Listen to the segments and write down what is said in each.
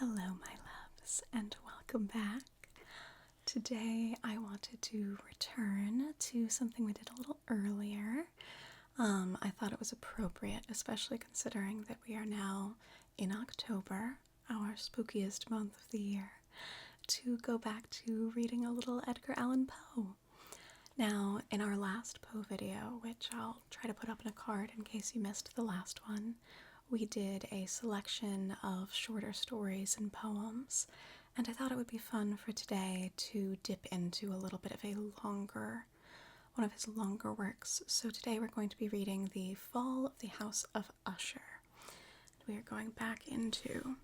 Hello, my loves, and welcome back. Today I wanted to return to something we did a little earlier. I thought it was appropriate, especially considering that we are now in October, our spookiest month of the year, to go back to reading a little Edgar Allan Poe. Now, in our last Poe video, which I'll try to put up in a card in case you missed the last one, we did a selection of shorter stories and poems, and I thought it would be fun for today to dip into a little bit of one of his longer works. So today we're going to be reading The Fall of the House of Usher. We are going back into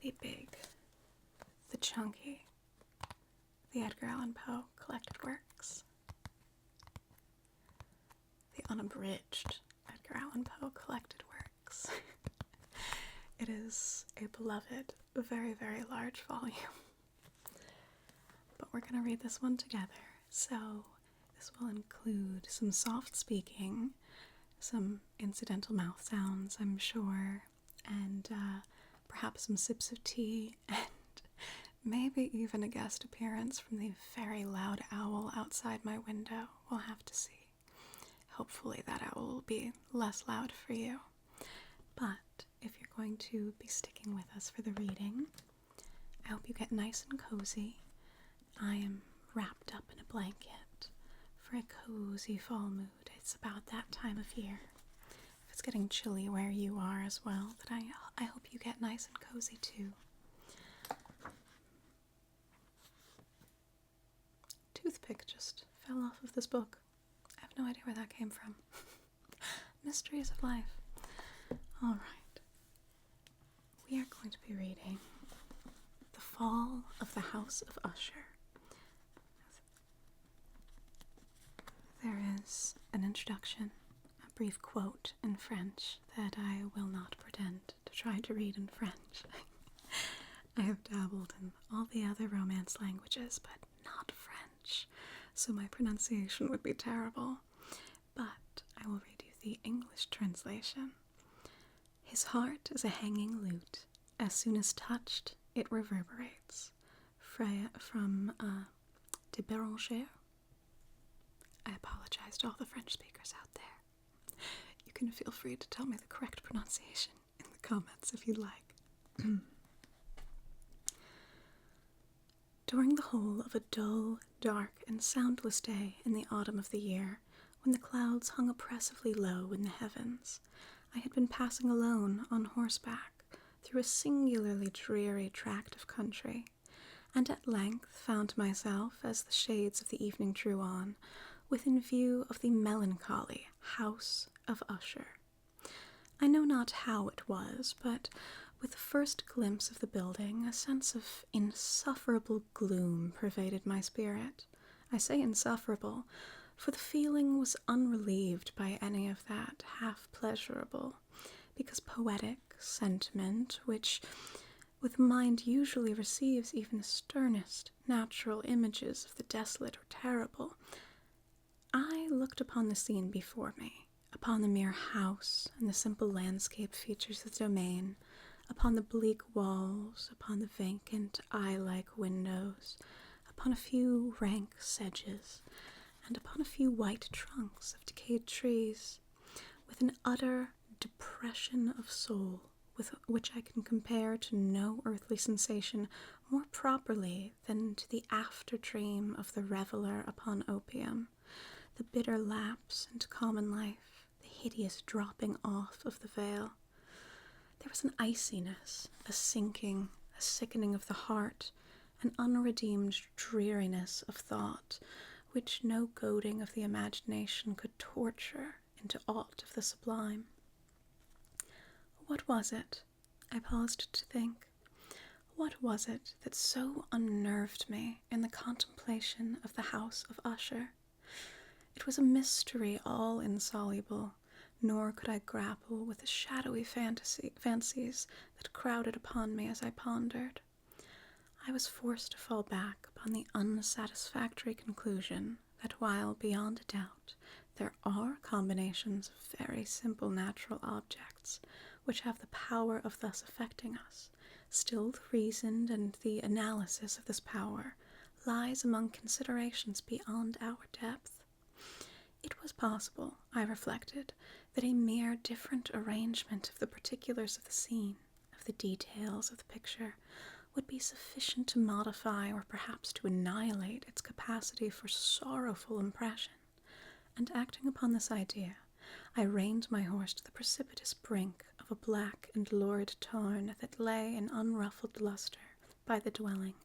the big, the chunky, the Edgar Allan Poe collected works. The Unabridged Edgar Allan Poe collected works. It is a beloved, very, very large volume. But we're going to read this one together. So this will include some soft speaking, some incidental mouth sounds, I'm sure, and perhaps some sips of tea, and maybe even a guest appearance from the very loud owl outside my window. We'll have to see. Hopefully that owl will be less loud for you. But if you're going to be sticking with us for the reading, I hope you get nice and cozy. I am wrapped up in a blanket for a cozy fall mood. It's about that time of year. If it's getting chilly where you are as well, then I hope you get nice and cozy too. Toothpick just fell off of this book. I have no idea where that came from. Mysteries of life. All right. We are going to be reading The Fall of the House of Usher. There is an introduction, a brief quote in French that I will not pretend to try to read in French. I have dabbled in all the other Romance languages, but not French, so my pronunciation would be terrible. But I will read you the English translation. His heart is a hanging lute. As soon as touched, it reverberates. From de Beranger. I apologize to all the French speakers out there. You can feel free to tell me the correct pronunciation in the comments if you'd like. During the whole of a dull, dark, and soundless day in the autumn of the year, when the clouds hung oppressively low in the heavens, I had been passing alone on horseback through a singularly dreary tract of country, and at length found myself, as the shades of the evening drew on, within view of the melancholy House of Usher. I know not how it was, but with the first glimpse of the building, a sense of insufferable gloom pervaded my spirit. I say insufferable, for the feeling was unrelieved by any of that half-pleasurable, because poetic sentiment, which with mind usually receives even the sternest natural images of the desolate or terrible. I looked upon the scene before me, upon the mere house and the simple landscape features of the domain, upon the bleak walls, upon the vacant eye-like windows, upon a few rank sedges, and upon a few white trunks of decayed trees, with an utter depression of soul, with which I can compare to no earthly sensation more properly than to the after-dream of the reveller upon opium, the bitter lapse into common life, the hideous dropping off of the veil. There was an iciness, a sinking, a sickening of the heart, an unredeemed dreariness of thought, which no goading of the imagination could torture into aught of the sublime. What was it? I paused to think. What was it that so unnerved me in the contemplation of the House of Usher? It was a mystery all insoluble, nor could I grapple with the shadowy fancies that crowded upon me as I pondered. I was forced to fall back upon the unsatisfactory conclusion that while, beyond a doubt, there are combinations of very simple natural objects which have the power of thus affecting us, Still, the reason and the analysis of this power lies among considerations beyond our depth. It was possible, I reflected, that a mere different arrangement of the particulars of the scene, of the details of the picture, would be sufficient to modify or perhaps to annihilate its capacity for sorrowful impression, and acting upon this idea, I reined my horse to the precipitous brink of a black and lurid tarn that lay in unruffled luster by the dwelling,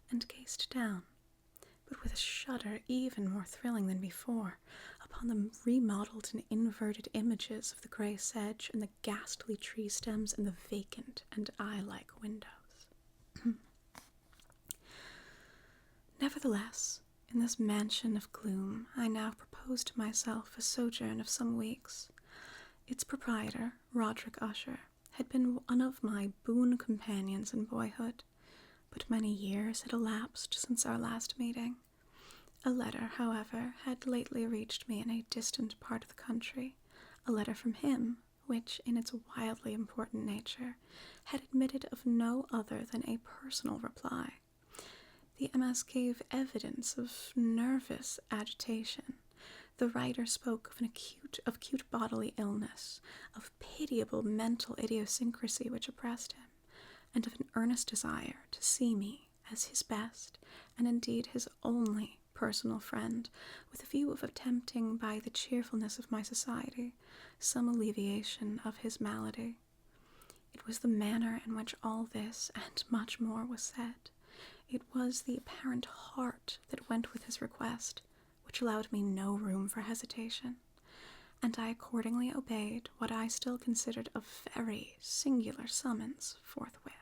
and gazed down, but with a shudder even more thrilling than before, upon the remodelled and inverted images of the grey sedge and the ghastly tree stems and the vacant and eye-like windows. Nevertheless, in this mansion of gloom, I now proposed to myself a sojourn of some weeks. Its proprietor, Roderick Usher, had been one of my boon companions in boyhood, but many years had elapsed since our last meeting. A letter, however, had lately reached me in a distant part of the country, a letter from him, which, in its wildly important nature, had admitted of no other than a personal reply. The MS gave evidence of nervous agitation. The writer spoke of acute bodily illness, of pitiable mental idiosyncrasy which oppressed him, and of an earnest desire to see me as his best, and indeed his only personal friend, with a view of attempting, by the cheerfulness of my society, some alleviation of his malady. It was the manner in which all this and much more was said. It was the apparent heart that went with his request, which allowed me no room for hesitation, and I accordingly obeyed what I still considered a very singular summons forthwith.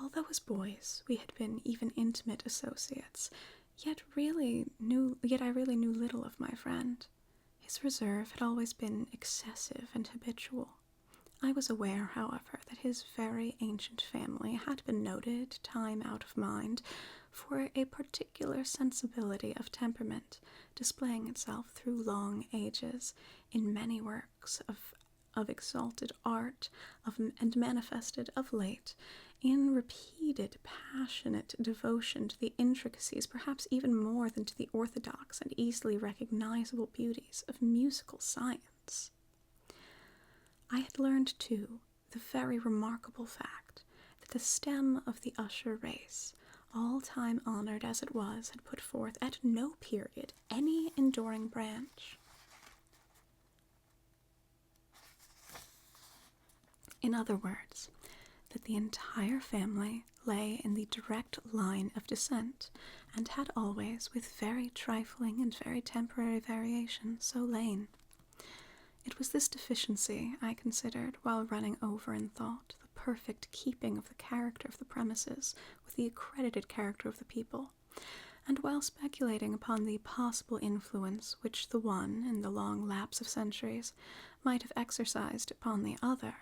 Although as boys we had been even intimate associates, yet I really knew little of my friend. His reserve had always been excessive and habitual. I was aware, however, that his very ancient family had been noted, time out of mind, for a particular sensibility of temperament, displaying itself through long ages in many works of exalted art, and manifested of late in repeated passionate devotion to the intricacies, perhaps even more than to the orthodox and easily recognizable beauties of musical science. I had learned, too, the very remarkable fact that the stem of the Usher race, all time honored as it was, had put forth at no period any enduring branch. In other words, that the entire family lay in the direct line of descent, and had always, with very trifling and very temporary variation, so lain. It was this deficiency, I considered, while running over in thought the perfect keeping of the character of the premises with the accredited character of the people, and while speculating upon the possible influence which the one, in the long lapse of centuries, might have exercised upon the other.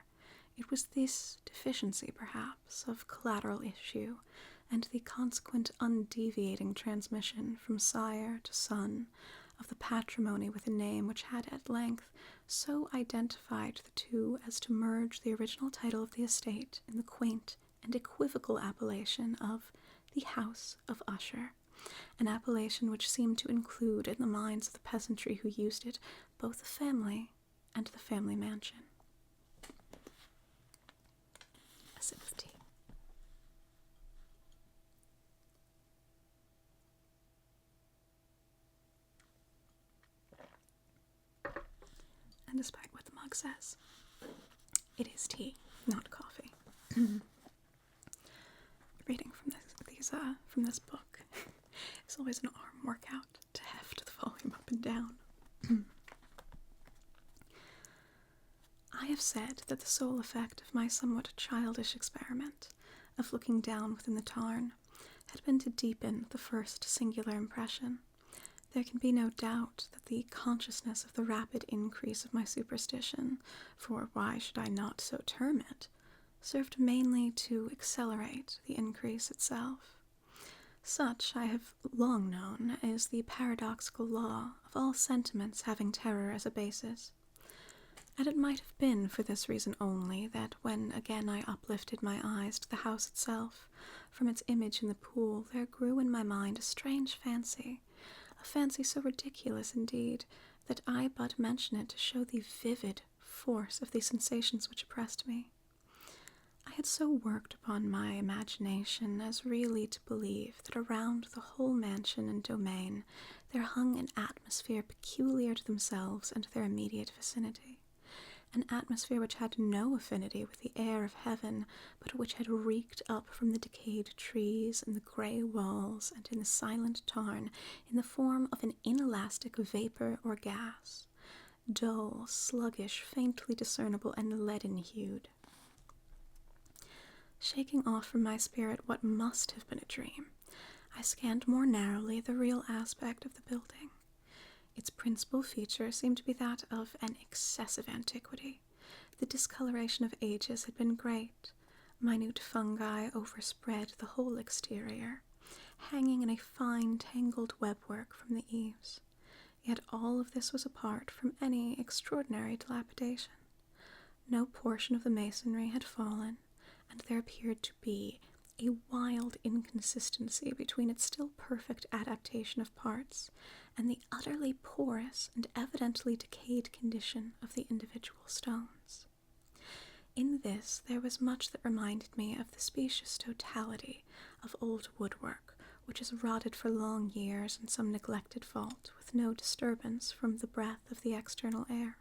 It was this deficiency, perhaps, of collateral issue, and the consequent undeviating transmission from sire to son of the patrimony with a name which had at length so identified the two as to merge the original title of the estate in the quaint and equivocal appellation of the House of Usher, an appellation which seemed to include in the minds of the peasantry who used it both the family and the family mansion. A sip of tea. And despite what the mug says, it is tea, not coffee. Reading from this book is always an arm workout to heft the volume up and down. I have said that the sole effect of my somewhat childish experiment of looking down within the tarn had been to deepen the first singular impression. There can be no doubt that the consciousness of the rapid increase of my superstition, for why should I not so term it, served mainly to accelerate the increase itself. Such, I have long known, is the paradoxical law of all sentiments having terror as a basis. And it might have been for this reason only that when again I uplifted my eyes to the house itself, from its image in the pool there grew in my mind a strange fancy, a fancy so ridiculous indeed that I but mention it to show the vivid force of the sensations which oppressed me. I had so worked upon my imagination as really to believe that around the whole mansion and domain there hung an atmosphere peculiar to themselves and their immediate vicinity, an atmosphere which had no affinity with the air of heaven, but which had reeked up from the decayed trees and the grey walls and in the silent tarn in the form of an inelastic vapour or gas, dull, sluggish, faintly discernible, and leaden-hued. Shaking off from my spirit what must have been a dream, I scanned more narrowly the real aspect of the building. Its principal feature seemed to be that of an excessive antiquity. The discoloration of ages had been great. Minute fungi overspread the whole exterior, hanging in a fine tangled webwork from the eaves. Yet all of this was apart from any extraordinary dilapidation. No portion of the masonry had fallen, and there appeared to be a wild inconsistency between its still perfect adaptation of parts and the utterly porous and evidently decayed condition of the individual stones. In this there was much that reminded me of the specious totality of old woodwork, which has rotted for long years in some neglected vault with no disturbance from the breath of the external air.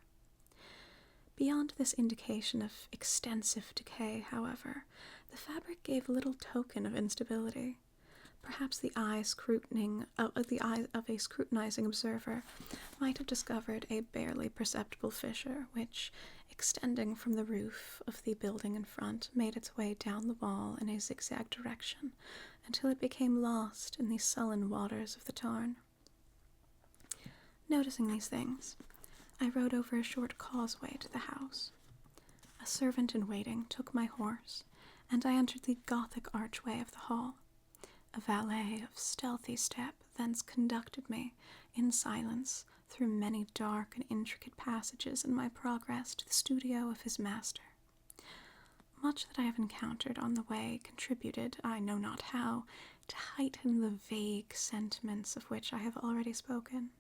Beyond this indication of extensive decay, however, the fabric gave little token of instability. Perhaps the eye of a scrutinizing observer might have discovered a barely perceptible fissure which, extending from the roof of the building in front, made its way down the wall in a zigzag direction until it became lost in the sullen waters of the tarn. Noticing these things, I rode over a short causeway to the house. A servant in waiting took my horse, and I entered the Gothic archway of the hall. A valet of stealthy step thence conducted me, in silence, through many dark and intricate passages in my progress to the studio of his master. Much that I have encountered on the way contributed, I know not how, to heighten the vague sentiments of which I have already spoken.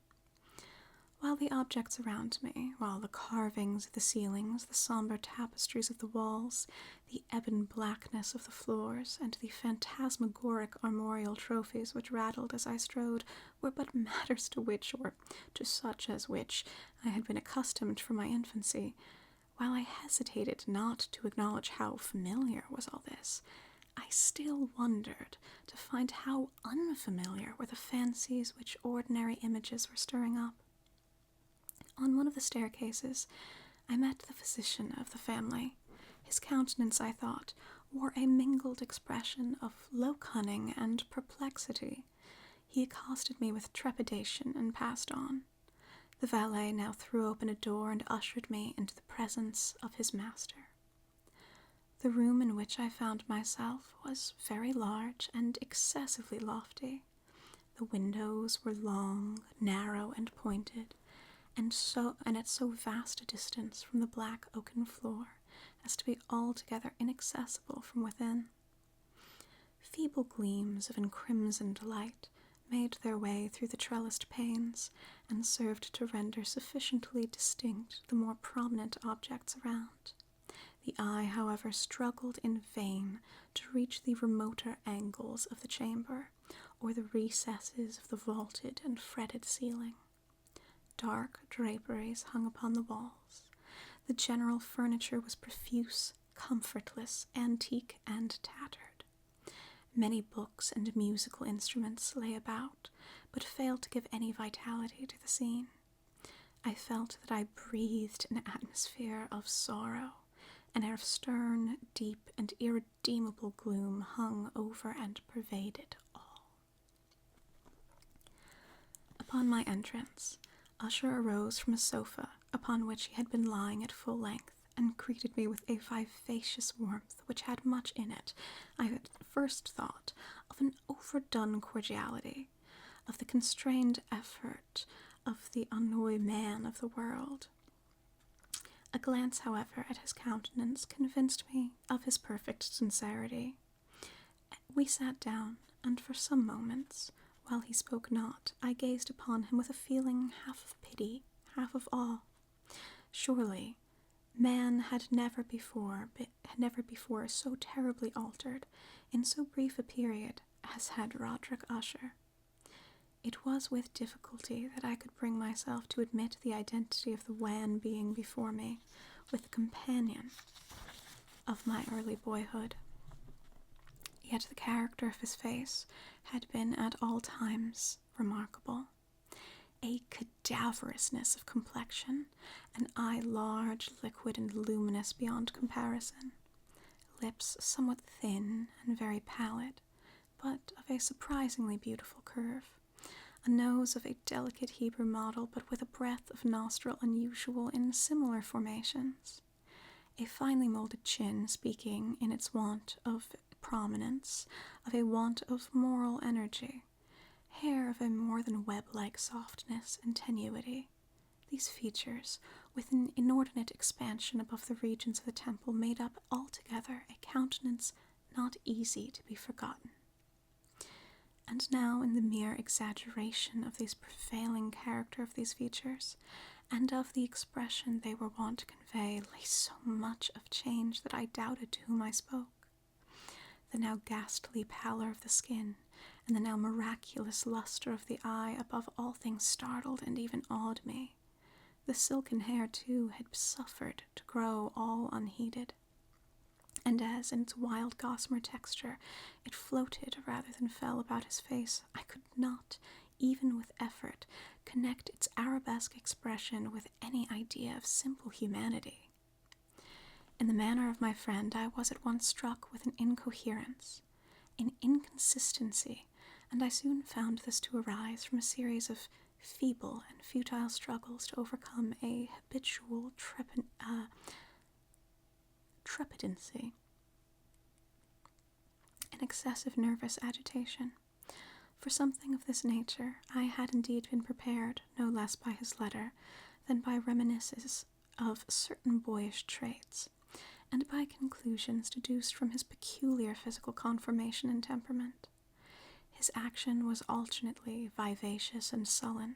While the objects around me, while the carvings of the ceilings, the somber tapestries of the walls, the ebon blackness of the floors, and the phantasmagoric armorial trophies which rattled as I strode, were but matters to which, or to such as which, I had been accustomed from my infancy, while I hesitated not to acknowledge how familiar was all this, I still wondered to find how unfamiliar were the fancies which ordinary images were stirring up. On one of the staircases, I met the physician of the family. His countenance, I thought, wore a mingled expression of low cunning and perplexity. He accosted me with trepidation and passed on. The valet now threw open a door and ushered me into the presence of his master. The room in which I found myself was very large and excessively lofty. The windows were long, narrow, and pointed, and at so vast a distance from the black oaken floor as to be altogether inaccessible from within. Feeble gleams of encrimsoned light made their way through the trellised panes and served to render sufficiently distinct the more prominent objects around. The eye, however, struggled in vain to reach the remoter angles of the chamber or the recesses of the vaulted and fretted ceiling. Dark draperies hung upon the walls. The general furniture was profuse, comfortless, antique, and tattered. Many books and musical instruments lay about, but failed to give any vitality to the scene. I felt that I breathed an atmosphere of sorrow. An air of stern, deep, and irredeemable gloom hung over and pervaded all. Upon my entrance, Usher arose from a sofa upon which he had been lying at full length, and greeted me with a vivacious warmth which had much in it, I at first thought, of an overdone cordiality, of the constrained effort of the ennuyé man of the world. A glance, however, at his countenance convinced me of his perfect sincerity. We sat down, and for some moments, while he spoke not, I gazed upon him with a feeling half of pity, half of awe. Surely, man had never before so terribly altered, in so brief a period, as had Roderick Usher. It was with difficulty that I could bring myself to admit the identity of the wan being before me with the companion of my early boyhood. Yet the character of his face had been at all times remarkable. A cadaverousness of complexion, an eye large, liquid, and luminous beyond comparison, lips somewhat thin and very pallid, but of a surprisingly beautiful curve, a nose of a delicate Hebrew model, but with a breadth of nostril unusual in similar formations, a finely molded chin speaking in its want of prominence, of a want of moral energy, hair of a more than web-like softness and tenuity. These features, with an inordinate expansion above the regions of the temple, made up altogether a countenance not easy to be forgotten. And now, in the mere exaggeration of the prevailing character of these features, and of the expression they were wont to convey, lay so much of change that I doubted to whom I spoke. The now ghastly pallor of the skin, and the now miraculous luster of the eye, above all things startled and even awed me. The silken hair, too, had suffered to grow all unheeded, and as, in its wild gossamer texture, it floated rather than fell about his face, I could not, even with effort, connect its arabesque expression with any idea of simple humanity. In the manner of my friend, I was at once struck with an incoherence, an inconsistency, and I soon found this to arise from a series of feeble and futile struggles to overcome a habitual trepidancy, an excessive nervous agitation. For something of this nature I had indeed been prepared, no less by his letter than by reminiscences of certain boyish traits, and by conclusions deduced from his peculiar physical conformation and temperament. His action was alternately vivacious and sullen.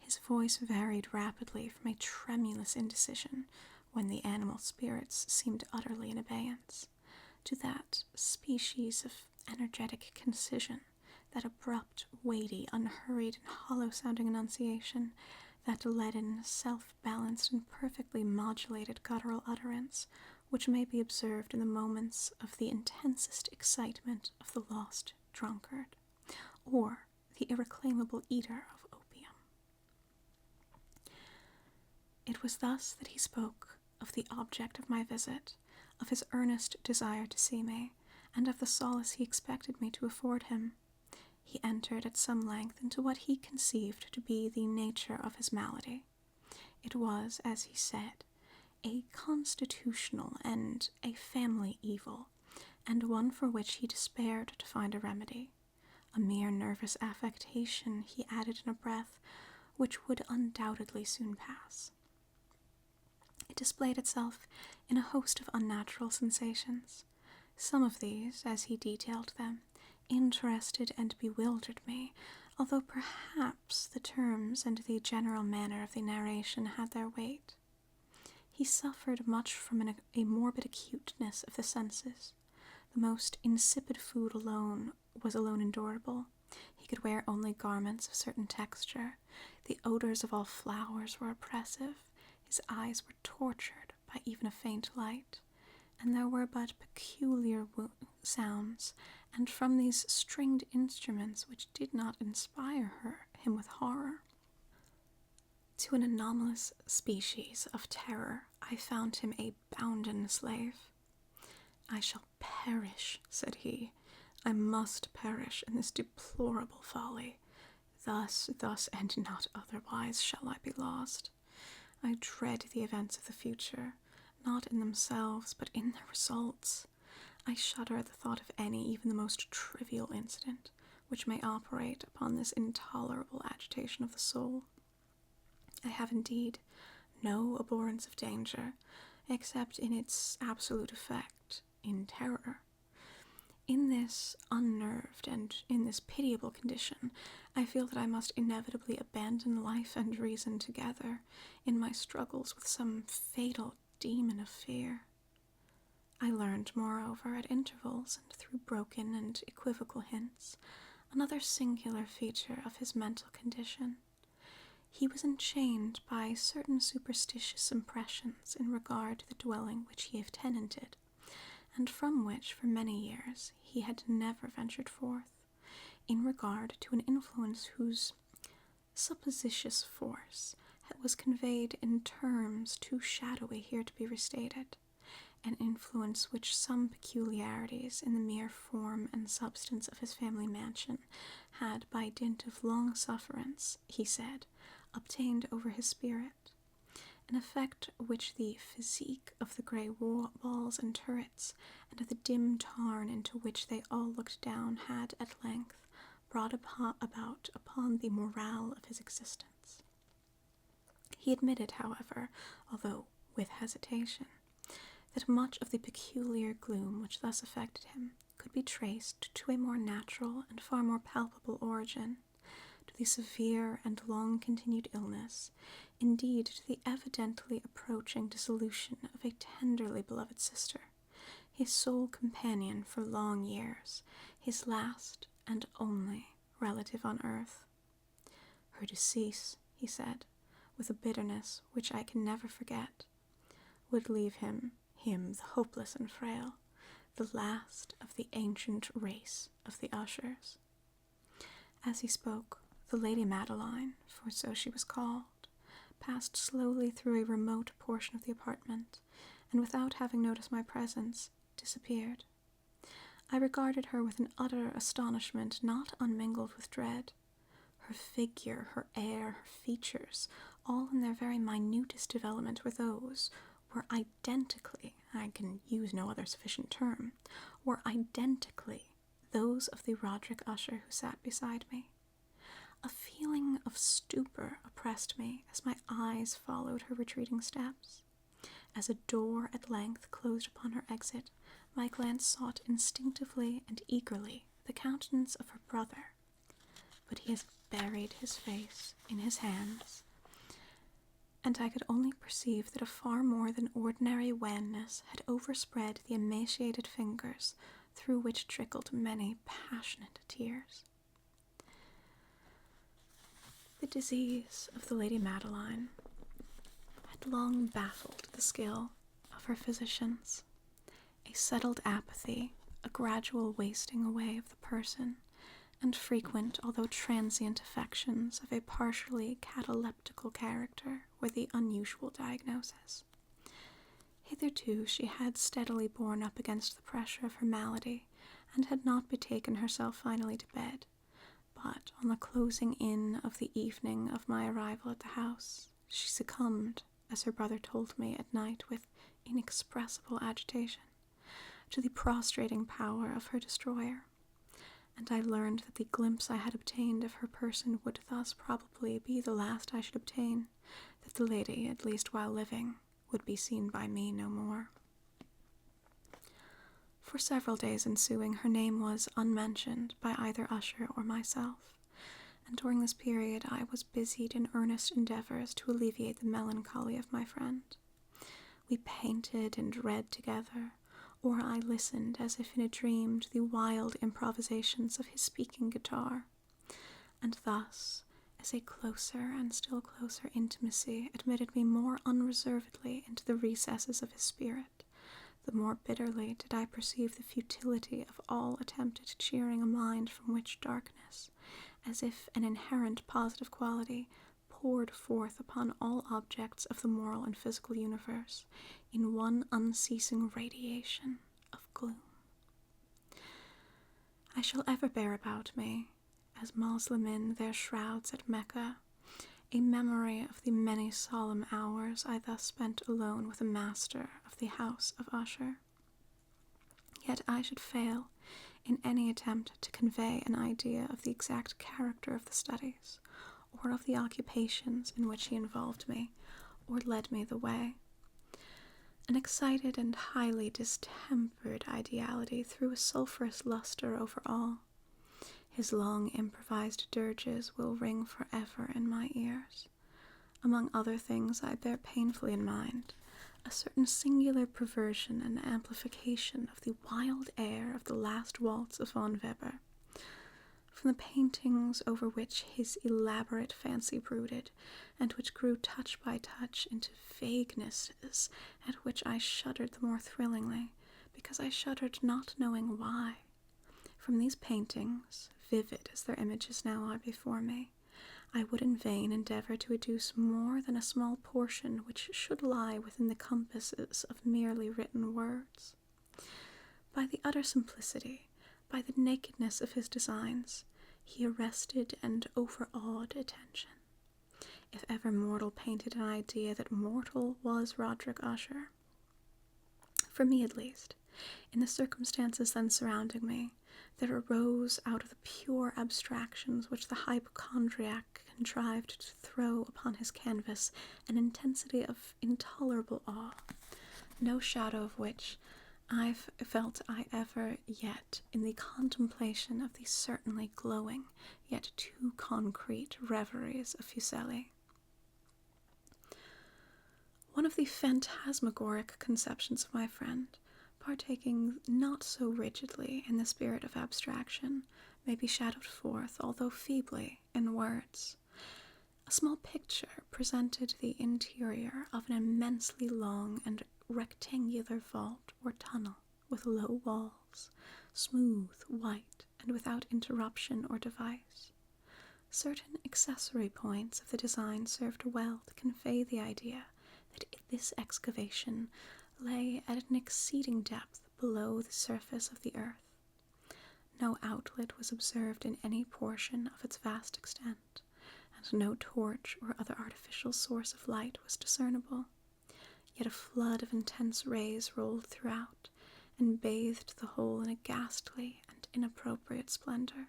His voice varied rapidly from a tremulous indecision, when the animal spirits seemed utterly in abeyance, to that species of energetic concision, that abrupt, weighty, unhurried, and hollow-sounding enunciation, that leaden, self-balanced, and perfectly modulated guttural utterance, which may be observed in the moments of the intensest excitement of the lost drunkard, or the irreclaimable eater of opium. It was thus that he spoke of the object of my visit, of his earnest desire to see me, and of the solace he expected me to afford him. He entered at some length into what he conceived to be the nature of his malady. It was, as he said, a constitutional and a family evil, and one for which he despaired to find a remedy. A mere nervous affectation, he added in a breath, which would undoubtedly soon pass. It displayed itself in a host of unnatural sensations. Some of these, as he detailed them, interested and bewildered me, although perhaps the terms and the general manner of the narration had their weight. He suffered much from a morbid acuteness of the senses. The most insipid food was alone endurable. He could wear only garments of certain texture. The odors of all flowers were oppressive. His eyes were tortured by even a faint light, and there were but peculiar sounds, and from these stringed instruments which did not inspire him with horror. To an anomalous species of terror I found him a bounden slave. "I shall perish," said he. "I must perish in this deplorable folly. Thus, and not otherwise, shall I be lost. I dread the events of the future, not in themselves, but in their results. I shudder at the thought of any, even the most trivial incident, which may operate upon this intolerable agitation of the soul. I have indeed no abhorrence of danger, except in its absolute effect, in terror. In this unnerved and in this pitiable condition, I feel that I must inevitably abandon life and reason together in my struggles with some fatal demon of fear. I learned, moreover, at intervals and through broken and equivocal hints, another singular feature of his mental condition. He was enchained by certain superstitious impressions in regard to the dwelling which he had tenanted, and from which for many years he had never ventured forth, in regard to an influence whose supposititious force was conveyed in terms too shadowy here to be restated, an influence which some peculiarities in the mere form and substance of his family mansion had, by dint of long sufferance, he said, obtained over his spirit, an effect which the physique of the grey walls and turrets, and of the dim tarn into which they all looked down, had at length brought about upon the morale of his existence. He admitted, however, although with hesitation, that much of the peculiar gloom which thus affected him could be traced to a more natural and far more palpable origin, to the severe and long-continued illness, indeed to the evidently approaching dissolution of a tenderly beloved sister, his sole companion for long years, his last and only relative on earth. Her decease, he said, with a bitterness which I can never forget, would leave him the hopeless and frail, the last of the ancient race of the Ushers. As he spoke, the Lady Madeline, for so she was called, passed slowly through a remote portion of the apartment, and without having noticed my presence, disappeared. I regarded her with an utter astonishment not unmingled with dread. Her figure, her air, her features, all in their very minutest development were identically, I can use no other sufficient term, were identically those of the Roderick Usher who sat beside me. A feeling of stupor oppressed me as my eyes followed her retreating steps. As a door at length closed upon her exit, my glance sought instinctively and eagerly the countenance of her brother, but he has buried his face in his hands, and I could only perceive that a far more than ordinary wanness had overspread the emaciated fingers through which trickled many passionate tears. The disease of the Lady Madeline had long baffled the skill of her physicians. A settled apathy, a gradual wasting away of the person, and frequent, although transient, affections of a partially cataleptical character were the unusual diagnosis. Hitherto she had steadily borne up against the pressure of her malady, and had not betaken herself finally to bed, but on the closing in of the evening of my arrival at the house, she succumbed, as her brother told me at night with inexpressible agitation, to the prostrating power of her destroyer, and I learned that the glimpse I had obtained of her person would thus probably be the last I should obtain, that the lady, at least while living, would be seen by me no more. For several days ensuing, her name was unmentioned by either Usher or myself, and during this period I was busied in earnest endeavors to alleviate the melancholy of my friend. We painted and read together, or I listened as if in a dream to the wild improvisations of his speaking guitar, and thus, as a closer and still closer intimacy admitted me more unreservedly into the recesses of his spirit, the more bitterly did I perceive the futility of all attempt at cheering a mind from which darkness, as if an inherent positive quality, poured forth upon all objects of the moral and physical universe in one unceasing radiation of gloom. I shall ever bear about me, as Moslemin their shrouds at Mecca, a memory of the many solemn hours I thus spent alone with the master of the House of Usher. Yet I should fail in any attempt to convey an idea of the exact character of the studies, or of the occupations in which he involved me, or led me the way. An excited and highly distempered ideality threw a sulphurous luster over all. His long improvised dirges will ring forever in my ears. Among other things, I bear painfully in mind a certain singular perversion and amplification of the wild air of the last waltz of von Weber, from the paintings over which his elaborate fancy brooded, and which grew touch by touch into vaguenesses at which I shuddered the more thrillingly, because I shuddered not knowing why. From these paintings, vivid as their images now are before me, I would in vain endeavor to adduce more than a small portion which should lie within the compasses of merely written words. By the utter simplicity, by the nakedness of his designs, he arrested and overawed attention. If ever mortal painted an idea that mortal was Roderick Usher. For me at least, in the circumstances then surrounding me, there arose out of the pure abstractions which the hypochondriac contrived to throw upon his canvas an intensity of intolerable awe, no shadow of which I've felt I ever yet in the contemplation of the certainly glowing, yet too concrete reveries of Fuseli. One of the phantasmagoric conceptions of my friend, partaking not so rigidly in the spirit of abstraction, may be shadowed forth, although feebly, in words. A small picture presented the interior of an immensely long and rectangular vault or tunnel with low walls, smooth, white, and without interruption or device. Certain accessory points of the design served well to convey the idea that this excavation lay at an exceeding depth below the surface of the earth. No outlet was observed in any portion of its vast extent, and no torch or other artificial source of light was discernible. Yet a flood of intense rays rolled throughout, and bathed the whole in a ghastly and inappropriate splendor.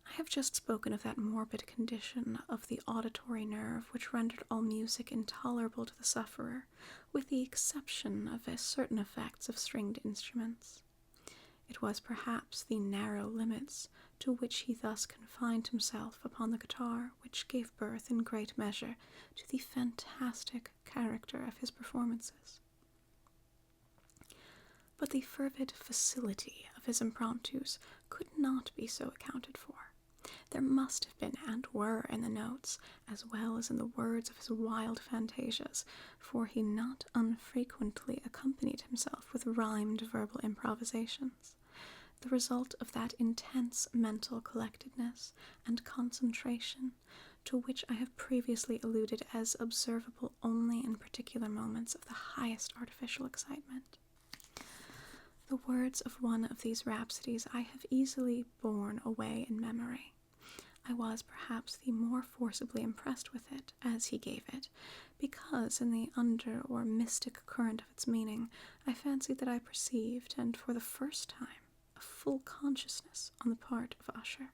I have just spoken of that morbid condition of the auditory nerve which rendered all music intolerable to the sufferer, with the exception of certain effects of stringed instruments. It was perhaps the narrow limits to which he thus confined himself upon the guitar which gave birth in great measure to the fantastic character of his performances. But the fervid facility of his impromptus could not be so accounted for. There must have been and were in the notes, as well as in the words of his wild fantasias, for he not unfrequently accompanied himself with rhymed verbal improvisations, the result of that intense mental collectedness and concentration to which I have previously alluded as observable only in particular moments of the highest artificial excitement. The words of one of these rhapsodies I have easily borne away in memory. I was perhaps the more forcibly impressed with it, as he gave it, because in the under or mystic current of its meaning, I fancied that I perceived, and for the first time, a full consciousness on the part of Usher,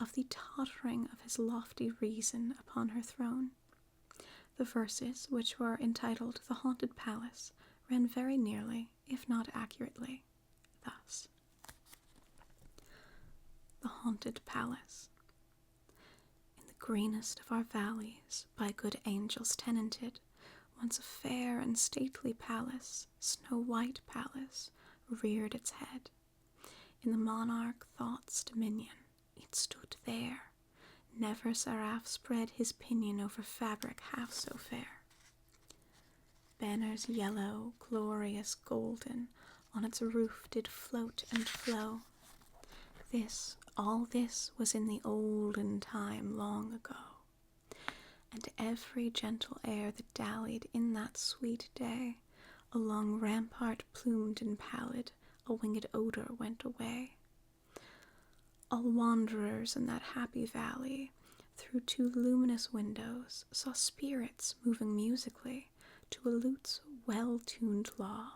of the tottering of his lofty reason upon her throne. The verses, which were entitled The Haunted Palace, ran very nearly, if not accurately, thus. The Haunted Palace. Greenest of our valleys, by good angels tenanted, once a fair and stately palace, snow-white palace, reared its head. In the monarch thought's dominion, it stood there. Never seraph spread his pinion over fabric half so fair. Banners yellow, glorious, golden, on its roof did float and flow. All this was in the olden time long ago, and every gentle air that dallied in that sweet day, along rampart plumed and pallid, a winged odor went away. All wanderers in that happy valley, through 2 luminous windows, saw spirits moving musically to a lute's well-tuned law,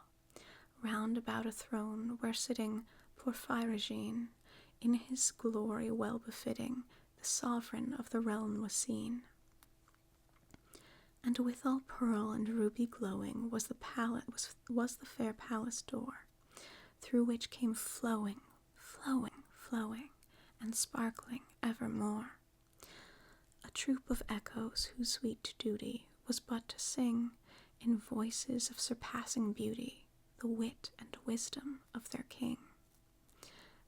round about a throne where sitting Porphyrogene, in his glory well befitting, the sovereign of the realm was seen. And withal pearl and ruby glowing was the fair palace door, through which came flowing, and sparkling evermore a troop of echoes whose sweet duty was but to sing, in voices of surpassing beauty, the wit and wisdom of their king.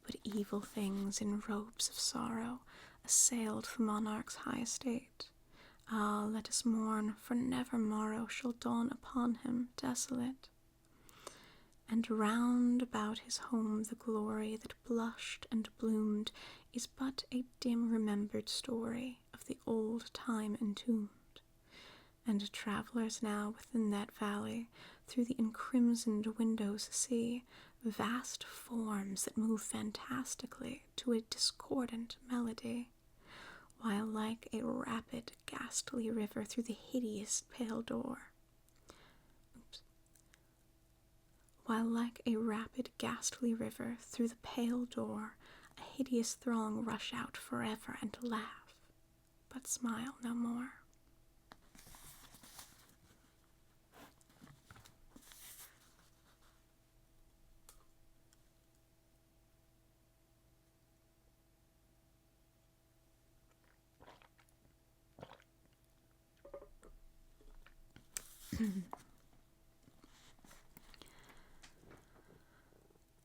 But evil things in robes of sorrow assailed the monarch's high estate. Ah, let us mourn, for never morrow shall dawn upon him desolate. And round about his home the glory that blushed and bloomed is but a dim remembered story of the old time entombed. And travellers now within that valley through the encrimsoned windows see vast forms that move fantastically to a discordant melody, while like a rapid, ghastly river through the hideous pale door. While like a rapid, ghastly river through the pale door, a hideous throng rush out forever and laugh, but smile no more.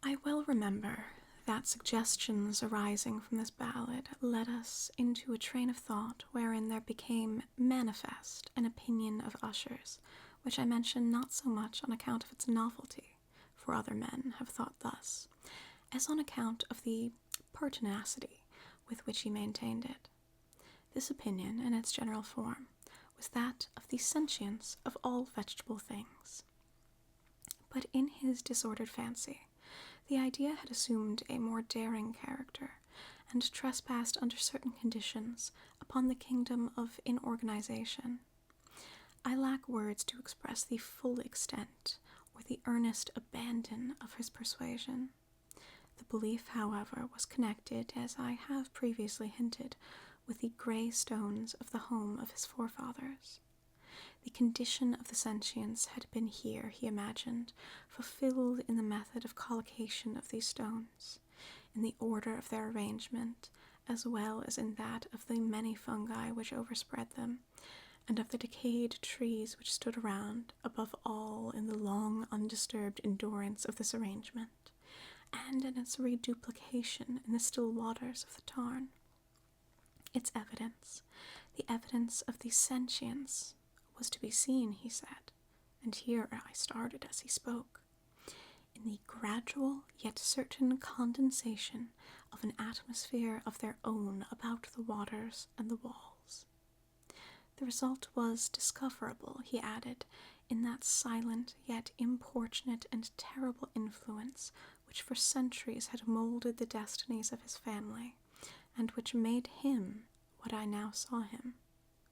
I well remember that suggestions arising from this ballad led us into a train of thought wherein there became manifest an opinion of Usher's, which I mention not so much on account of its novelty, for other men have thought thus, as on account of the pertinacity with which he maintained it. This opinion, in its general form, was that of the sentience of all vegetable things. But in his disordered fancy, the idea had assumed a more daring character, and trespassed under certain conditions upon the kingdom of inorganization. I lack words to express the full extent or the earnest abandon of his persuasion. The belief, however, was connected, as I have previously hinted, with the grey stones of the home of his forefathers. The condition of the sentience had been here, he imagined, fulfilled in the method of collocation of these stones, in the order of their arrangement, as well as in that of the many fungi which overspread them, and of the decayed trees which stood around, above all in the long undisturbed endurance of this arrangement, and in its reduplication in the still waters of the tarn. Its evidence, the evidence of the sentience, was to be seen, he said, and here I started as he spoke, in the gradual yet certain condensation of an atmosphere of their own about the waters and the walls. The result was discoverable, he added, in that silent yet importunate and terrible influence which for centuries had moulded the destinies of his family, and which made him what I now saw him,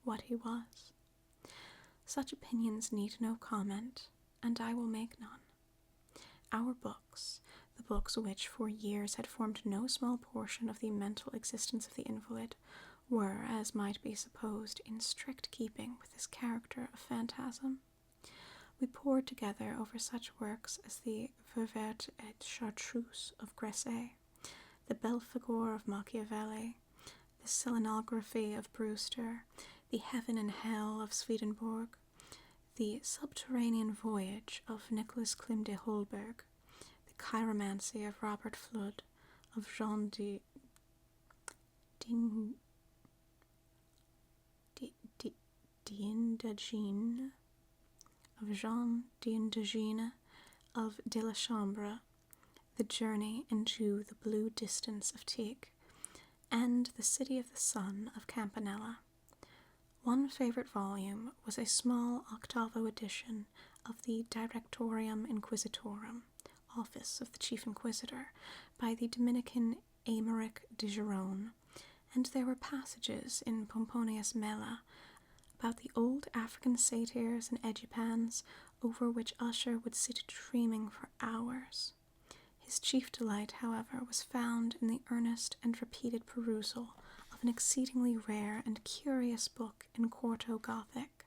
what he was. Such opinions need no comment, and I will make none. Our books, the books which for years had formed no small portion of the mental existence of the invalid, were, as might be supposed, in strict keeping with his character of phantasm. We pored together over such works as the Ververt et Chartreuse of Gresset, the Belphegor of Machiavelli, the Selenography of Brewster, the Heaven and Hell of Swedenborg, the Subterranean Voyage of Nicholas Klim de Holberg, the Chiromancy of Robert Flood, of Jean d'Indagine, of De la Chambre, the Journey into the Blue Distance of Tigre, and the City of the Sun of Campanella. One favorite volume was a small octavo edition of the Directorium Inquisitorum, office of the Chief Inquisitor, by the Dominican Aymeric de Gironne, and there were passages in Pomponius Mela about the old African satyrs and Egypans over which Usher would sit dreaming for hours. His chief delight, however, was found in the earnest and repeated perusal of an exceedingly rare and curious book in quarto Gothic,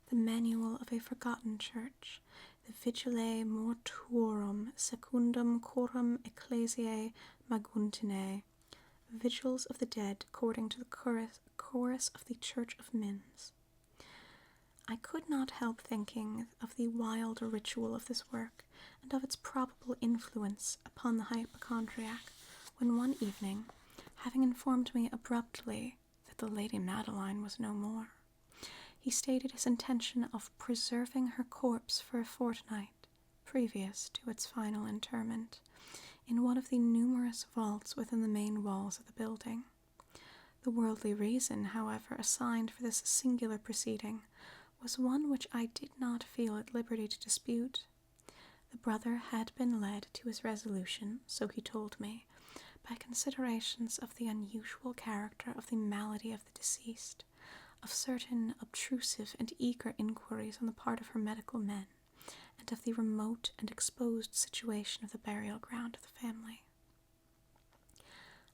the manual of a forgotten church, the Vigile Mortuorum Secundum Coram Ecclesiae Maguntinae, Vigils of the Dead according to the chorus of the Church of Minns. I could not help thinking of the wild ritual of this work, and of its probable influence upon the hypochondriac, when one evening, having informed me abruptly that the Lady Madeline was no more, he stated his intention of preserving her corpse for a fortnight, previous to its final interment, in one of the numerous vaults within the main walls of the building. The worldly reason, however, assigned for this singular proceeding was one which I did not feel at liberty to dispute. The brother had been led to his resolution, so he told me, by considerations of the unusual character of the malady of the deceased, of certain obtrusive and eager inquiries on the part of her medical men, and of the remote and exposed situation of the burial ground of the family.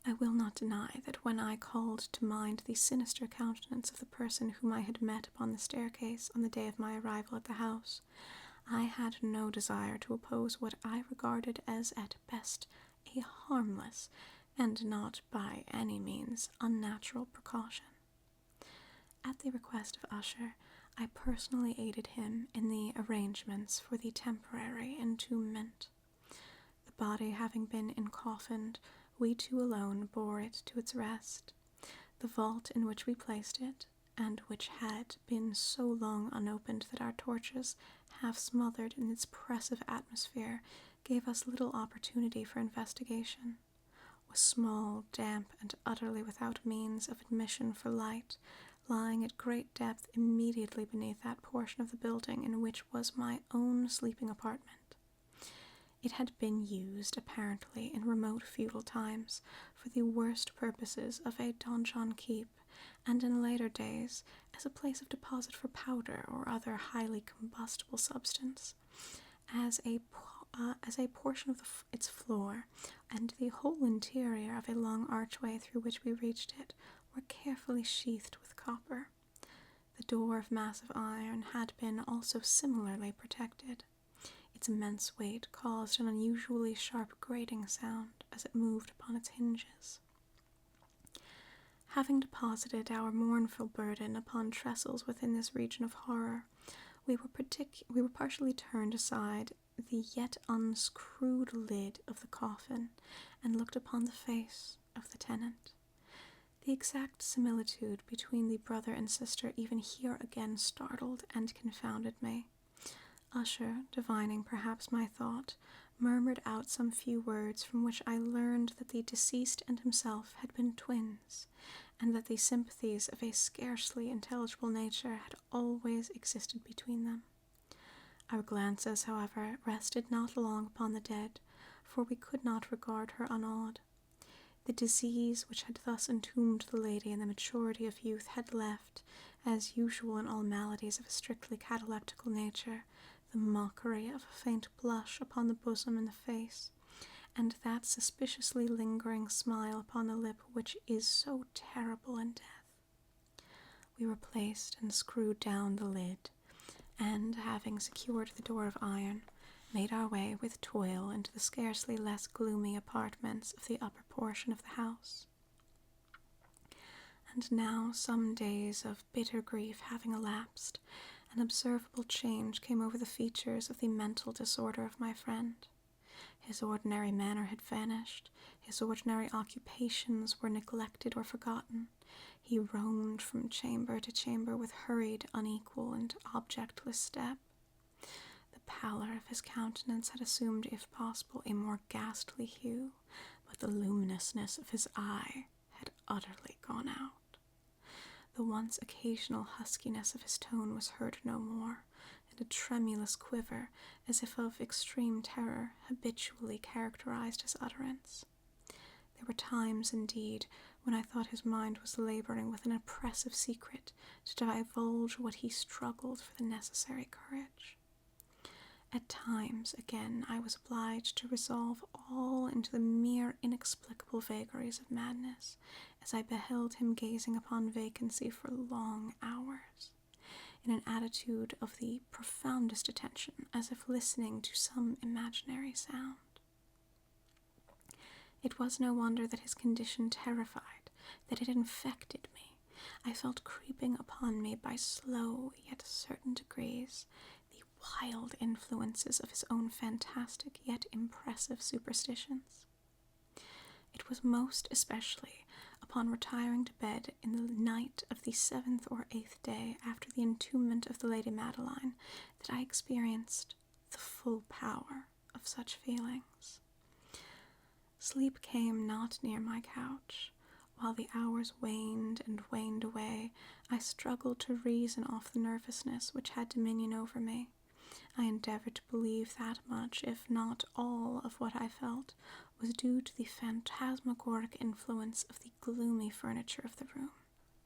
I will not deny that when I called to mind the sinister countenance of the person whom I had met upon the staircase on the day of my arrival at the house, I had no desire to oppose what I regarded as at best a harmless and not by any means unnatural precaution. At the request of Usher, I personally aided him in the arrangements for the temporary entombment. The body having been encoffined, we two alone bore it to its rest. The vault in which we placed it, and which had been so long unopened that our torches, half smothered in its oppressive atmosphere, gave us little opportunity for investigation, was small, damp, and utterly without means of admission for light, lying at great depth immediately beneath that portion of the building in which was my own sleeping apartment. It had been used, apparently, in remote feudal times for the worst purposes of a donjon keep, and in later days as a place of deposit for powder or other highly combustible substance. As a portion of its floor and the whole interior of a long archway through which we reached it were carefully sheathed with copper. The door of massive iron had been also similarly protected. Its immense weight caused an unusually sharp grating sound as it moved upon its hinges. Having deposited our mournful burden upon trestles within this region of horror, we were partially turned aside the yet unscrewed lid of the coffin and looked upon the face of the tenant. The exact similitude between the brother and sister even here again startled and confounded me. Usher, divining perhaps my thought, murmured out some few words from which I learned that the deceased and himself had been twins, and that the sympathies of a scarcely intelligible nature had always existed between them. Our glances, however, rested not long upon the dead, for we could not regard her unawed. The disease which had thus entombed the lady in the maturity of youth had left, as usual in all maladies of a strictly cataleptical nature, the mockery of a faint blush upon the bosom and the face, and that suspiciously lingering smile upon the lip which is so terrible in death. We replaced and screwed down the lid, and, having secured the door of iron, made our way with toil into the scarcely less gloomy apartments of the upper portion of the house. And now, some days of bitter grief having elapsed, an observable change came over the features of the mental disorder of my friend. His ordinary manner had vanished, his ordinary occupations were neglected or forgotten. He roamed from chamber to chamber with hurried, unequal, and objectless step. The pallor of his countenance had assumed, if possible, a more ghastly hue, but the luminousness of his eye had utterly gone out. The once occasional huskiness of his tone was heard no more, and a tremulous quiver, as if of extreme terror, habitually characterized his utterance. There were times, indeed, when I thought his mind was laboring with an oppressive secret to divulge what he struggled for the necessary courage. At times, again, I was obliged to resolve all into the mere inexplicable vagaries of madness, as I beheld him gazing upon vacancy for long hours. in an attitude of the profoundest attention, as if listening to some imaginary sound. It was no wonder that his condition terrified, that it infected me. I felt creeping upon me by slow yet certain degrees the wild influences of his own fantastic yet impressive superstitions. It was most especially upon retiring to bed in the night of the 7th or 8th day after the entombment of the Lady Madeline that I experienced the full power of such feelings. Sleep came not near my couch. While the hours waned and waned away, I struggled to reason off the nervousness which had dominion over me. I endeavored to believe that much, if not all, of what I felt was due to the phantasmagoric influence of the gloomy furniture of the room,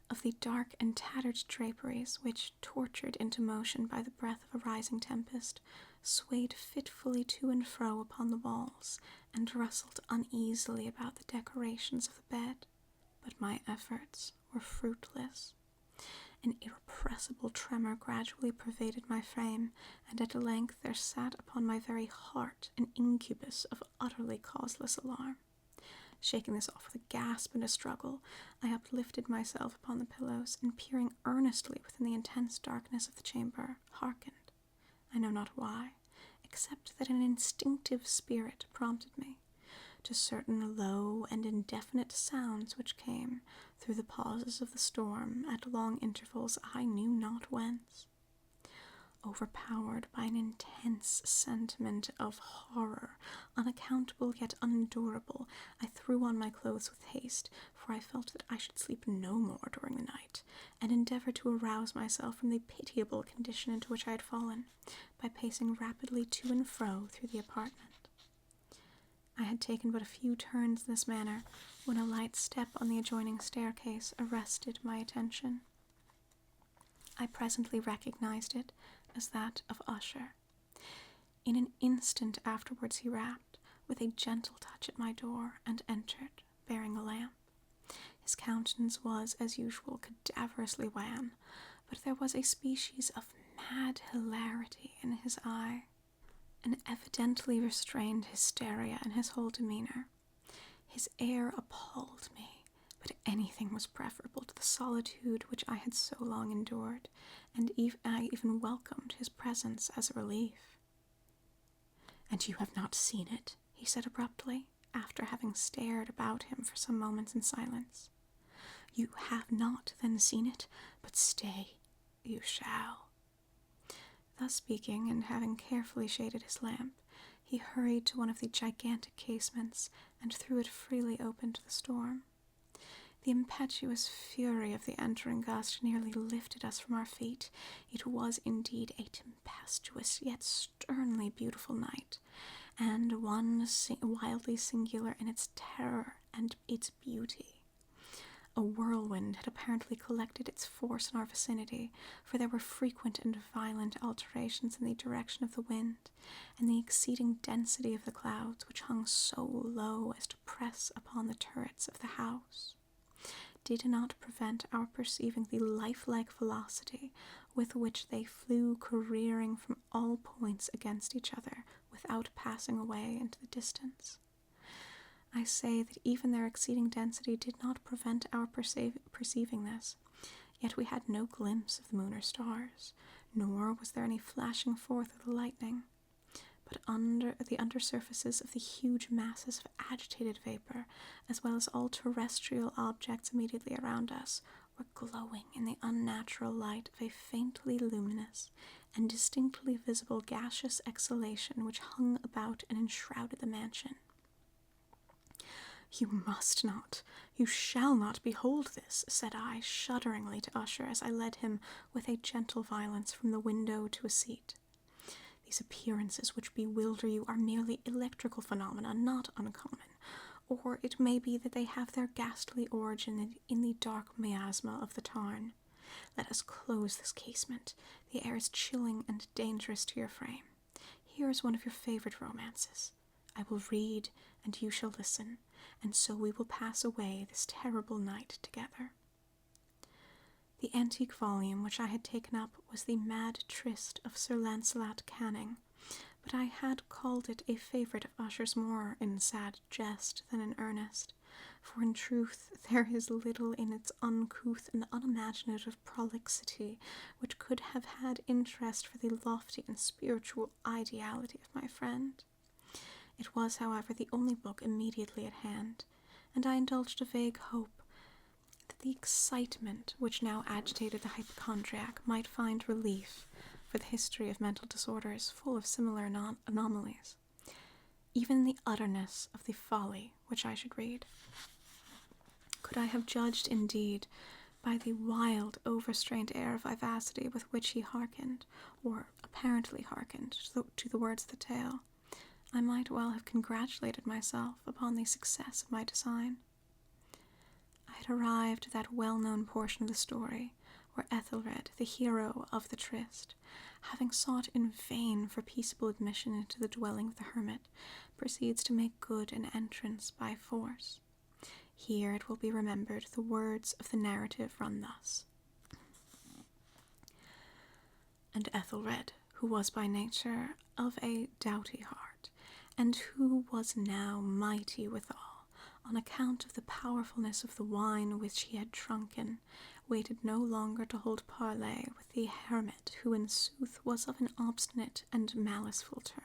of the dark and tattered draperies which, tortured into motion by the breath of a rising tempest, swayed fitfully to and fro upon the walls and rustled uneasily about the decorations of the bed. But my efforts were fruitless. An irrepressible tremor gradually pervaded my frame, and at length there sat upon my very heart an incubus of utterly causeless alarm. Shaking this off with a gasp and a struggle, I uplifted myself upon the pillows, and peering earnestly within the intense darkness of the chamber, hearkened. I know not why, except that an instinctive spirit prompted me to certain low and indefinite sounds which came through the pauses of the storm at long intervals I knew not whence. Overpowered by an intense sentiment of horror, unaccountable yet unendurable, I threw on my clothes with haste, for I felt that I should sleep no more during the night, and endeavored to arouse myself from the pitiable condition into which I had fallen, by pacing rapidly to and fro through the apartment. I had taken but a few turns in this manner, when a light step on the adjoining staircase arrested my attention. I presently recognized it as that of Usher. In an instant afterwards he rapped, with a gentle touch at my door, and entered, bearing a lamp. His countenance was, as usual, cadaverously wan, but there was a species of mad hilarity in his eye, an evidently restrained hysteria in his whole demeanor. His air appalled me, but anything was preferable to the solitude which I had so long endured, and I even welcomed his presence as a relief. "And you have not seen it?" he said abruptly, after having stared about him for some moments in silence. "You have not then seen it? But stay, you shall." Thus speaking, and having carefully shaded his lamp, he hurried to one of the gigantic casements, and threw it freely open to the storm. The impetuous fury of the entering gust nearly lifted us from our feet. It was indeed a tempestuous yet sternly beautiful night, and one wildly singular in its terror and its beauty. A whirlwind had apparently collected its force in our vicinity, for there were frequent and violent alterations in the direction of the wind, and the exceeding density of the clouds, which hung so low as to press upon the turrets of the house, did not prevent our perceiving the lifelike velocity with which they flew careering from all points against each other without passing away into the distance. I say that even their exceeding density did not prevent our perceiving this, yet we had no glimpse of the moon or stars, nor was there any flashing forth of the lightning, but under the undersurfaces of the huge masses of agitated vapor, as well as all terrestrial objects immediately around us, were glowing in the unnatural light of a faintly luminous and distinctly visible gaseous exhalation which hung about and enshrouded the mansion. "You must not, you shall not behold this," said I, shudderingly to Usher as I led him with a gentle violence from the window to a seat. "These appearances which bewilder you are merely electrical phenomena, not uncommon, or it may be that they have their ghastly origin in the dark miasma of the tarn. Let us close this casement. The air is chilling and dangerous to your frame. Here is one of your favorite romances. I will read, and you shall listen, and so we will pass away this terrible night together." The antique volume which I had taken up was the Mad Tryst of Sir Lancelot Canning, but I had called it a favourite of Usher's more in sad jest than in earnest, for in truth there is little in its uncouth and unimaginative prolixity which could have had interest for the lofty and spiritual ideality of my friend. It was, however, the only book immediately at hand, and I indulged a vague hope that the excitement which now agitated the hypochondriac might find relief, for the history of mental disorders full of similar anomalies, even the utterness of the folly which I should read. Could I have judged, indeed, by the wild, overstrained air of vivacity with which he hearkened, or apparently hearkened, to the words of the tale, I might well have congratulated myself upon the success of my design. I had arrived at that well-known portion of the story where Ethelred, the hero of the tryst, having sought in vain for peaceable admission into the dwelling of the hermit, proceeds to make good an entrance by force. Here, it will be remembered, the words of the narrative run thus. And Ethelred, who was by nature of a doughty heart, and who was now mighty withal, on account of the powerfulness of the wine which he had drunken, waited no longer to hold parley with the hermit, who in sooth was of an obstinate and maliceful turn,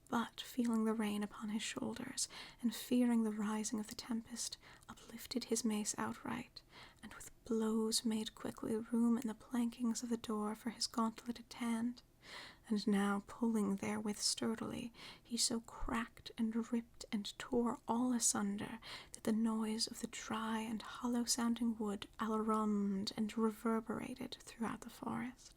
but, feeling the rain upon his shoulders, and fearing the rising of the tempest, uplifted his mace outright, and with blows made quickly room in the plankings of the door for his gauntleted hand. And now, pulling therewith sturdily, he so cracked and ripped and tore all asunder that the noise of the dry and hollow-sounding wood alarummed and reverberated throughout the forest.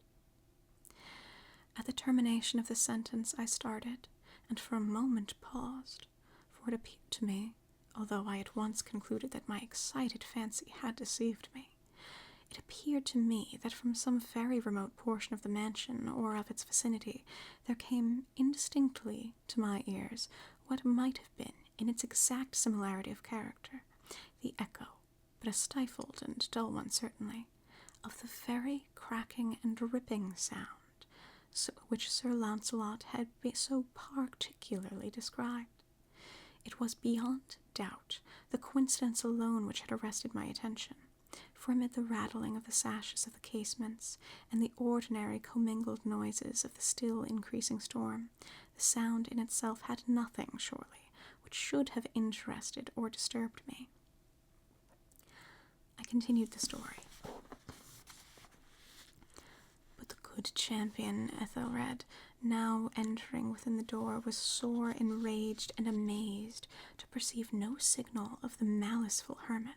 At the termination of the sentence I started, and for a moment paused, for it appeared to me, although I at once concluded that my excited fancy had deceived me, it appeared to me that from some very remote portion of the mansion or of its vicinity there came indistinctly to my ears what might have been, in its exact similarity of character, the echo, but a stifled and dull one certainly, of the very cracking and ripping sound which Sir Lancelot had so particularly described. It was beyond doubt the coincidence alone which had arrested my attention, for amid the rattling of the sashes of the casements and the ordinary commingled noises of the still increasing storm, the sound in itself had nothing, surely, which should have interested or disturbed me. I continued the story. But the good champion Ethelred, now entering within the door, was sore enraged and amazed to perceive no signal of the maliceful hermit,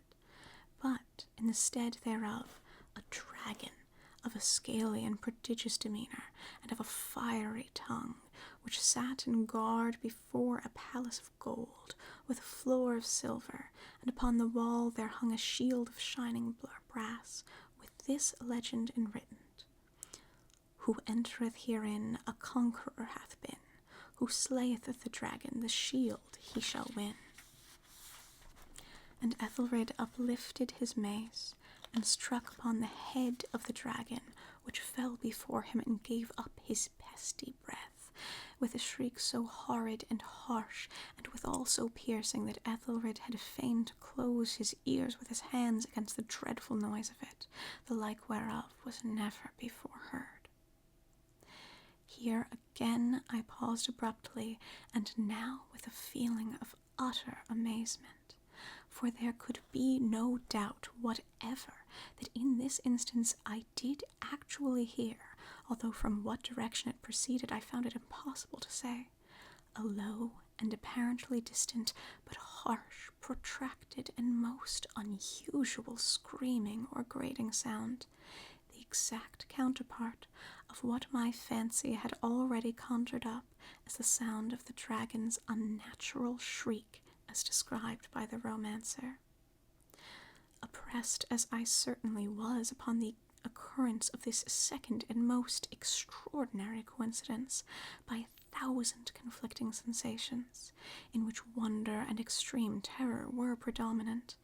but, in the stead thereof, a dragon of a scaly and prodigious demeanour, and of a fiery tongue, which sat in guard before a palace of gold, with a floor of silver, and upon the wall there hung a shield of shining brass, with this legend enwritten: Who entereth herein a conqueror hath been, who slayeth the dragon, the shield he shall win. And Ethelred uplifted his mace, and struck upon the head of the dragon, which fell before him and gave up his pesty breath, with a shriek so horrid and harsh, and withal so piercing, that Ethelred had fain to close his ears with his hands against the dreadful noise of it, the like whereof was never before heard. Here again I paused abruptly, and now with a feeling of utter amazement, for there could be no doubt whatever that in this instance I did actually hear, although from what direction it proceeded I found it impossible to say, a low and apparently distant, but harsh, protracted, and most unusual screaming or grating sound, the exact counterpart of what my fancy had already conjured up as the sound of the dragon's unnatural shriek as described by the romancer. Oppressed as I certainly was upon the occurrence of this second and most extraordinary coincidence by 1,000 conflicting sensations, in which wonder and extreme terror were predominant,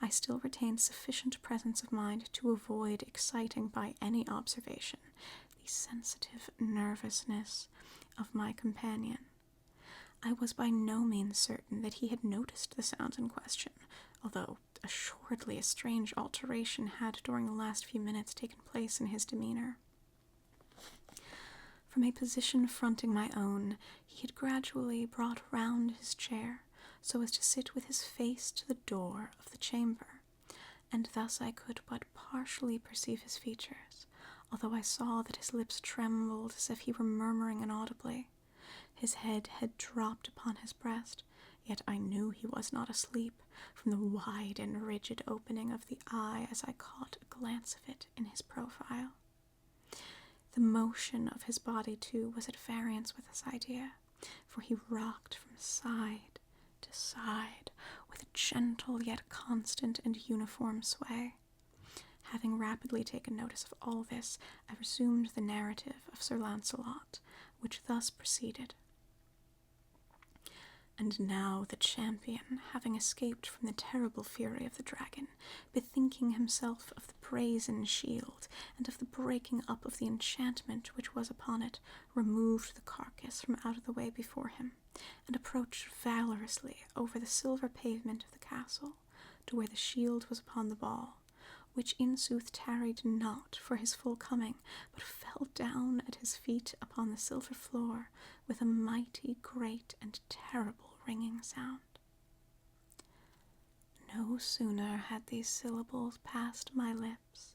I still retained sufficient presence of mind to avoid exciting by any observation the sensitive nervousness of my companion. I was by no means certain that he had noticed the sounds in question, although assuredly a strange alteration had during the last few minutes taken place in his demeanor. From a position fronting my own, he had gradually brought round his chair so as to sit with his face to the door of the chamber, and thus I could but partially perceive his features, although I saw that his lips trembled as if he were murmuring inaudibly. His head had dropped upon his breast, yet I knew he was not asleep, from the wide and rigid opening of the eye as I caught a glance of it in his profile. The motion of his body, too, was at variance with this idea, for he rocked from side to side with a gentle yet constant and uniform sway. Having rapidly taken notice of all this, I resumed the narrative of Sir Launcelot, which thus proceeded. And now the champion, having escaped from the terrible fury of the dragon, bethinking himself of the brazen shield, and of the breaking up of the enchantment which was upon it, removed the carcass from out of the way before him, and approached valorously over the silver pavement of the castle, to where the shield was upon the ball, which in sooth tarried not for his full coming, but fell down at his feet upon the silver floor with a mighty, great, and terrible ringing sound. No sooner had these syllables passed my lips,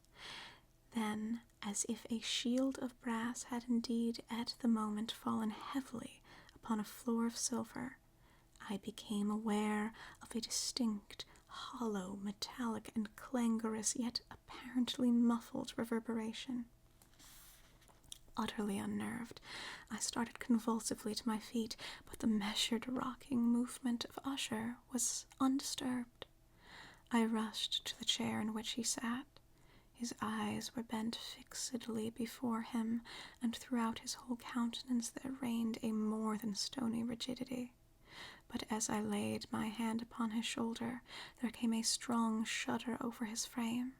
than, as if a shield of brass had indeed at the moment fallen heavily upon a floor of silver, I became aware of a distinct, hollow, metallic, and clangorous, yet apparently muffled reverberation. Utterly unnerved, I started convulsively to my feet, but the measured rocking movement of Usher was undisturbed. I rushed to the chair in which he sat. His eyes were bent fixedly before him, and throughout his whole countenance there reigned a more than stony rigidity. But as I laid my hand upon his shoulder, there came a strong shudder over his frame.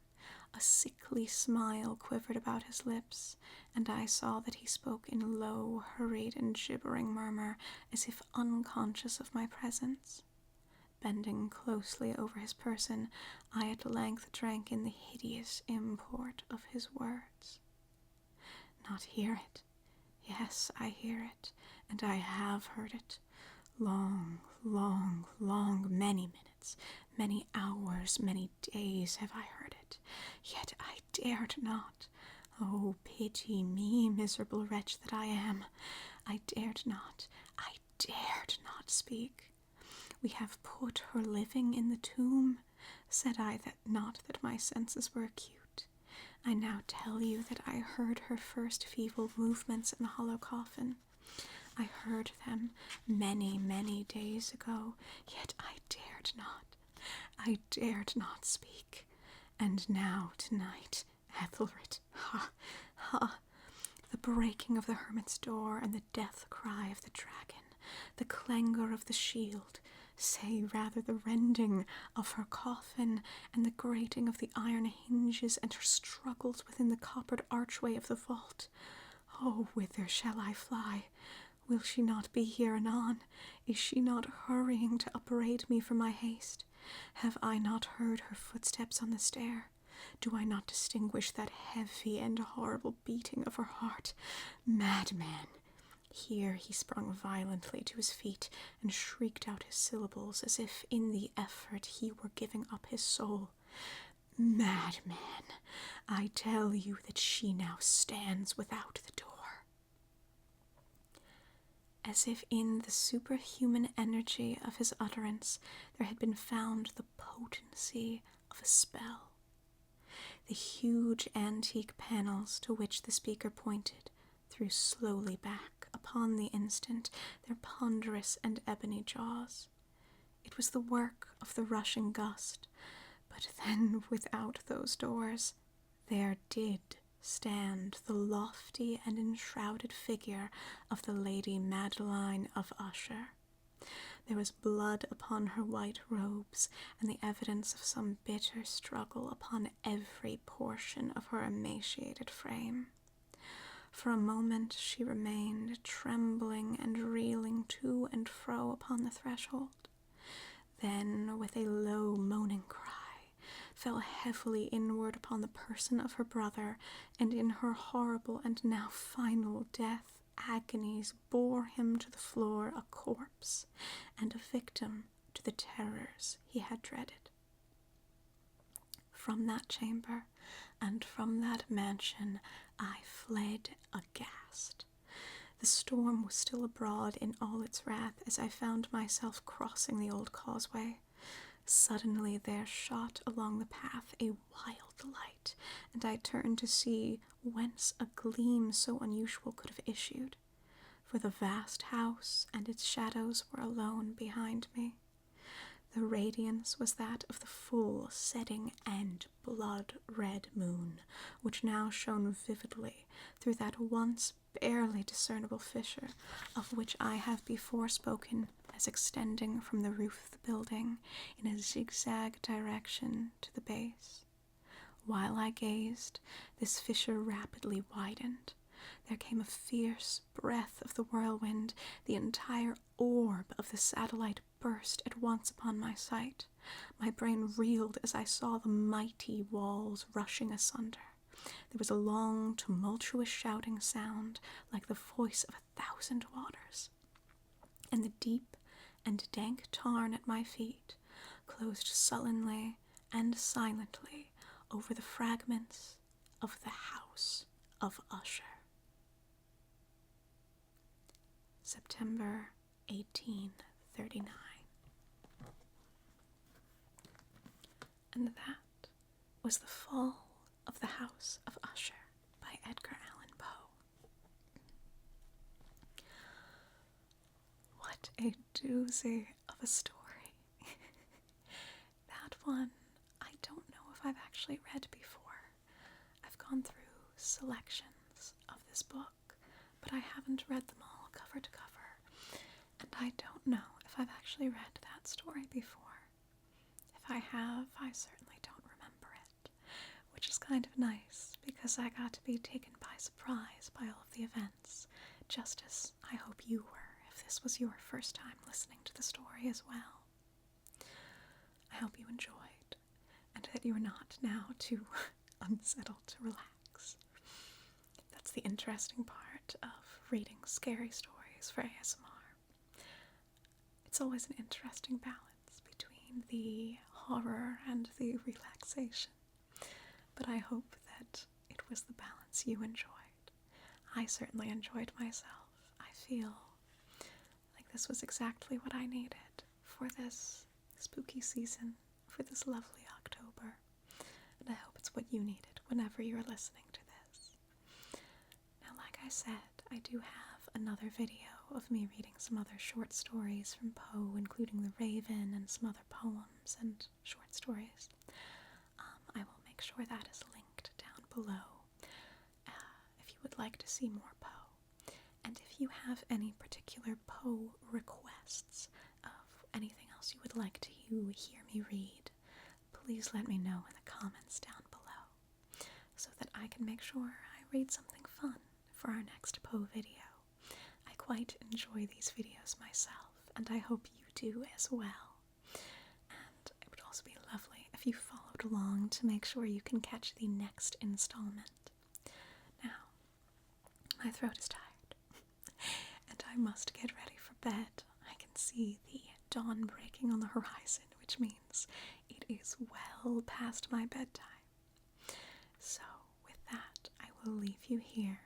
A sickly smile quivered about his lips, and I saw that he spoke in low, hurried, and gibbering murmur, as if unconscious of my presence. Bending closely over his person, I at length drank in the hideous import of his words. Not hear it? Yes, I hear it, and I have heard it. Long, many minutes, many hours, many days have I heard it, yet I dared not. Oh, pity me, miserable wretch that I am. I dared not speak. We have put her living in the tomb. Said I not that my senses were acute? I now tell you that I heard her first feeble movements in the hollow coffin. I heard them many days ago, yet I dared not speak. And now, tonight, Ethelred, the breaking of the hermit's door and the death cry of the dragon, the clangor of the shield, say rather the rending of her coffin, and the grating of the iron hinges, and her struggles within the coppered archway of the vault. Oh, whither shall I fly? Will she not be here anon? Is she not hurrying to upbraid me for my haste? Have I not heard her footsteps on the stair? Do I not distinguish that heavy and horrible beating of her heart? Madman! Here he sprung violently to his feet and shrieked out his syllables as if in the effort he were giving up his soul. Madman! I tell you that she now stands without the door. As if in the superhuman energy of his utterance there had been found the potency of a spell. The huge antique panels to which the speaker pointed threw slowly back upon the instant their ponderous and ebony jaws. It was the work of the rushing gust, but then without those doors there did stand the lofty and enshrouded figure of the Lady Madeline of Usher. There was blood upon her white robes, and the evidence of some bitter struggle upon every portion of her emaciated frame. For a moment she remained, trembling and reeling to and fro upon the threshold. Then, with a low moaning cry, fell heavily inward upon the person of her brother, and in her horrible and now final death agonies bore him to the floor a corpse, and a victim to the terrors he had dreaded. From that chamber, and from that mansion, I fled aghast. The storm was still abroad in all its wrath as I found myself crossing the old causeway. Suddenly there shot along the path a wild light, and I turned to see whence a gleam so unusual could have issued, for the vast house and its shadows were alone behind me. The radiance was that of the full setting and blood-red moon, which now shone vividly through that once barely discernible fissure of which I have before spoken as extending from the roof of the building in a zigzag direction to the base. While I gazed, this fissure rapidly widened. There came a fierce breath of the whirlwind. The entire orb of the satellite burst at once upon my sight. My brain reeled as I saw the mighty walls rushing asunder. There was a long, tumultuous shouting sound, like the voice of 1,000 waters. And the deep and dank tarn at my feet closed sullenly and silently over the fragments of the House of Usher. September 1839. And that was The Fall of the House of Usher by Edgar Allan Poe. What a doozy of a story. That one, I don't know if I've actually read before. I've gone through selections of this book, but I haven't read them all cover to cover, and I don't know if I've actually read that story before. If I have, I certainly don't remember it, which is kind of nice because I got to be taken by surprise by all of the events, just as I hope you were if this was your first time listening to the story as well. I hope you enjoyed, and that you are not now too unsettled to relax. That's the interesting part of reading scary stories for ASMR. It's always an interesting balance between the horror and the relaxation, but I hope that it was the balance you enjoyed. I certainly enjoyed myself. I feel like this was exactly what I needed for this spooky season, for this lovely October, and I hope it's what you needed whenever you're listening to this. Now, like I said, I do have another video of me reading some other short stories from Poe, including The Raven and some other poems and short stories. I will make sure that is linked down below if you would like to see more Poe. And if you have any particular Poe requests of anything else you would like to hear me read, please let me know in the comments down below so that I can make sure I read something fun for our next Poe video. I quite enjoy these videos myself, and I hope you do as well. And it would also be lovely if you followed along to make sure you can catch the next installment. Now, my throat is tired, and I must get ready for bed. I can see the dawn breaking on the horizon, which means it is well past my bedtime. So, with that, I will leave you here.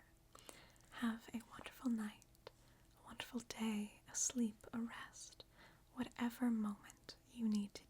Have a wonderful night, a wonderful day, a sleep, a rest, whatever moment you need to